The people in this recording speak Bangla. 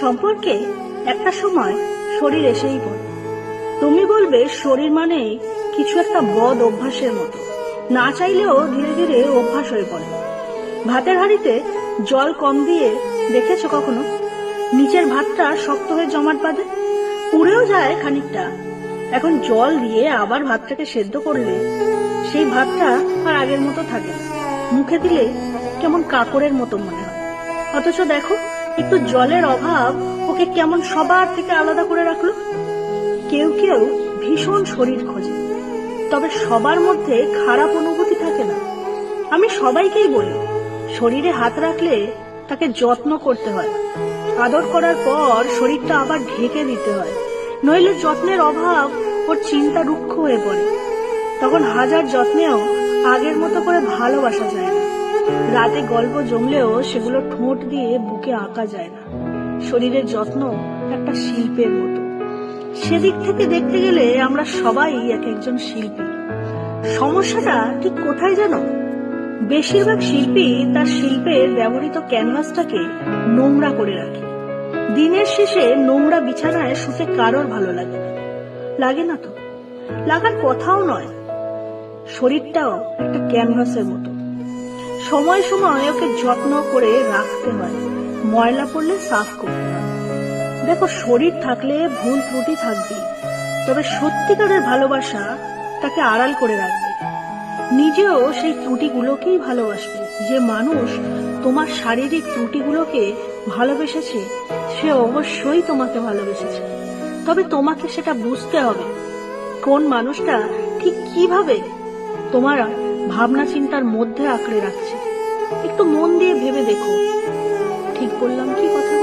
সম্পর্কে একটা সময় শরীর এসেই পড়ে। তুমি বলবে শরীর মানে কিছু একটা বদ অভ্যাসের মতো, না চাইলেও ধীরে ধীরে অভ্যাস হয়ে পড়ে। ভাতের হাঁড়িতে জল কম দিয়ে দেখেছো কখনো? নিচের ভাতটা শক্ত হয়ে জমাট বাঁধে, পুড়েও যায় খানিকটা। এখন জল দিয়ে আবার ভাতটাকে সেদ্ধ করলে সেই ভাতটা আর আগের মতো থাকে না, মুখে দিলে কেমন কাকড়ের মতো মনে হয়। অথচ দেখো, একটু জলের অভাব ওকে কেমন সবার থেকে আলাদা করে রাখলো। কেউ কেউ ভীষণ শরীর খোঁজে, তবে সবার মধ্যে খারাপ অনুভূতি থাকে না। আমি সবাইকেই বলি, শরীরে হাত রাখলে তাকে যত্ন করতে হয়, আদর করার পর শরীরটা আবার ঢেকে দিতে হয়, নইলে যত্নের অভাব ওর চিন্তা রুক্ষ হয়ে পড়ে। তখন হাজার যত্নেও আগের মতো করে ভালোবাসা যায় না। রাতে গল্প জমলেও সেগুলো ঠোঁট দিয়ে বুকে আঁকা যায় না। শরীরের যত্ন একটা শিল্পের মতো। সেদিক থেকে দেখতে গেলে আমরা সবাই এক একজন শিল্পী। সমস্যাটা ঠিক কোথায় জানো? বেশিরভাগ শিল্পী তার শিল্পের ব্যবহৃত ক্যানভাসটাকে নোংরা করে রাখে। দিনের শেষে নোংরা বিছানায় শুতে কারোর ভালো লাগে না। লাগে না তো, লাগার কথাও নয়। শরীরটাও একটা ক্যানভাসের মতো, সময় সময় ওকে যত্ন করে রাখতে হয়, ময়লা পড়লে সাফ করতে হয়। দেখো, শরীর থাকলে ভুল ত্রুটি থাকবে, তবে সত্যিকারের ভালোবাসা তাকে আড়াল করে রাখবে। নিজেও সেই ত্রুটিগুলোকেই ভালোবাসবে। যে মানুষ তোমার শারীরিক ত্রুটিগুলোকে ভালোবেসেছে সে অবশ্যই তোমাকে ভালোবেসেছে, তবে তোমাকে সেটা বুঝতে হবে কোন মানুষটা ঠিক কিভাবে তোমার ভাবনা চিন্তার মধ্যে আঁকড়ে রাখছে। একটু মন দিয়ে ভেবে দেখো। ঠিক বললাম কি কথা?